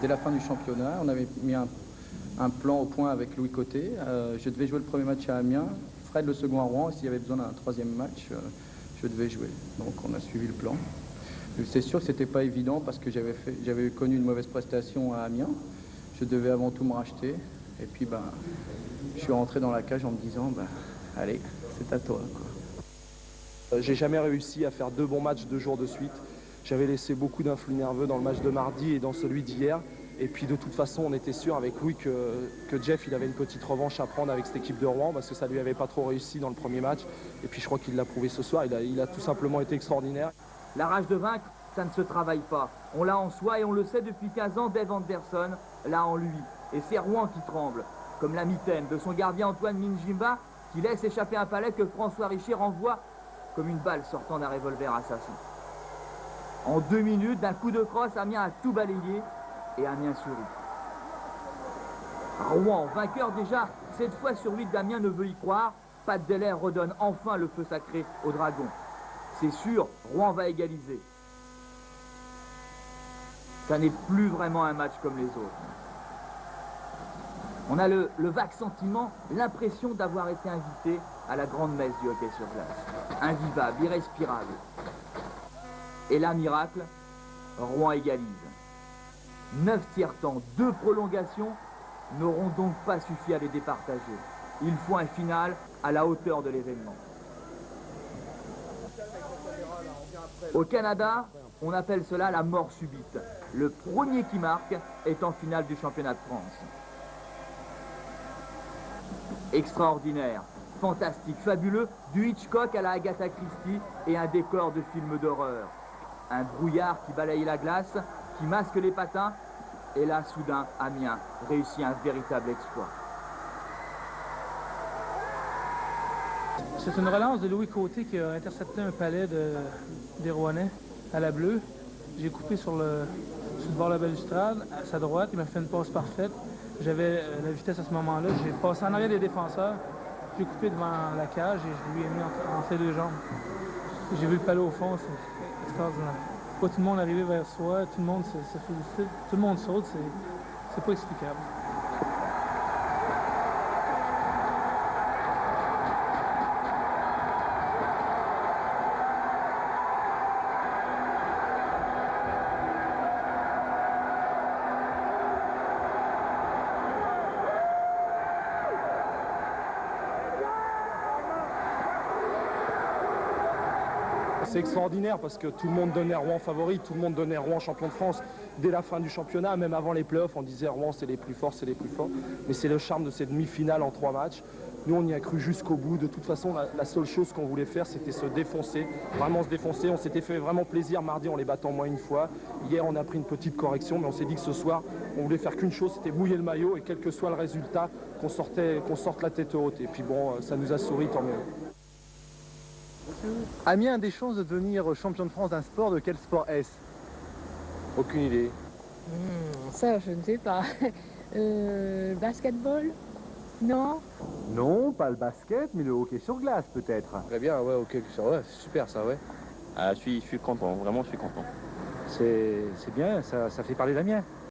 dès la fin du championnat. On avait mis un plan au point avec Louis Côté. Je devais jouer le premier match à Amiens, Fred le second à Rouen, et s'il y avait besoin d'un troisième match, je devais jouer. Donc on a suivi le plan. C'est sûr que c'était pas évident parce que j'avais connu une mauvaise prestation à Amiens. Je devais avant tout me racheter. Et puis je suis rentré dans la cage en me disant allez, c'est à toi, quoi. J'ai jamais réussi à faire 2 bons matchs 2 jours de suite. J'avais laissé beaucoup d'influx nerveux dans le match de mardi et dans celui d'hier. Et puis de toute façon, on était sûr avec Louis que Jeff il avait une petite revanche à prendre avec cette équipe de Rouen parce que ça lui avait pas trop réussi dans le premier match. Et puis je crois qu'il l'a prouvé ce soir. Il a tout simplement été extraordinaire. La rage de vaincre, ça ne se travaille pas. On l'a en soi et on le sait depuis 15 ans, Dave Anderson l'a en lui. Et c'est Rouen qui tremble, comme la mitaine de son gardien Antoine Minjimba qui laisse échapper un palais que François Richer renvoie comme une balle sortant d'un revolver assassin. En 2 minutes, d'un coup de crosse, Amiens a tout balayé et Amiens sourit. Rouen, vainqueur déjà, 7 fois sur 8 d'Amiens ne veut y croire. Pat Deller redonne enfin le feu sacré aux Dragons. C'est sûr, Rouen va égaliser. Ça n'est plus vraiment un match comme les autres. On a le vague sentiment, l'impression d'avoir été invité à la grande messe du hockey sur glace. Invivable, irrespirable. Et là, miracle, Rouen égalise. 9 tiers-temps, 2 prolongations n'auront donc pas suffi à les départager. Il faut un final à la hauteur de l'événement. Au Canada, on appelle cela la mort subite. Le premier qui marque est en finale du championnat de France. Extraordinaire, fantastique, fabuleux, du Hitchcock à la Agatha Christie et un décor de film d'horreur. Un brouillard qui balaye la glace, qui masque les patins, et là, soudain, Amiens réussit un véritable exploit. C'est une relance de Louis Côté qui a intercepté un palais des Rouennais à la bleue. J'ai coupé sur le bord de la balustrade, à sa droite, il m'a fait une passe parfaite. J'avais la vitesse à ce moment-là, j'ai passé en arrière des défenseurs, j'ai coupé devant la cage et je lui ai mis entre les 2 jambes. J'ai vu le palais au fond, c'est extraordinaire. Pas tout le monde arrivé vers soi, tout le monde se félicite, tout le monde saute, c'est pas explicable. C'est extraordinaire parce que tout le monde donnait Rouen favori, tout le monde donnait Rouen champion de France dès la fin du championnat, même avant les playoffs, on disait Rouen c'est les plus forts, c'est les plus forts. Mais c'est le charme de cette demi-finale en 3 matchs. Nous on y a cru jusqu'au bout. De toute façon, la seule chose qu'on voulait faire, c'était se défoncer, vraiment se défoncer. On s'était fait vraiment plaisir mardi en les battant moins une fois. Hier on a pris une petite correction, mais on s'est dit que ce soir, on voulait faire qu'une chose, c'était mouiller le maillot et quel que soit le résultat, qu'on sorte la tête haute. Et puis bon, ça nous a souri, tant mieux. Amiens a des chances de devenir champion de France d'un sport. De quel sport est-ce? Aucune idée. Ça, je ne sais pas. Basketball? Non? Non, pas le basket, mais le hockey sur glace peut-être. Très bien, ouais, ok, ouais, c'est super ça, ouais. Ah, je suis content, vraiment je suis content. C'est bien, ça fait parler d'Amiens.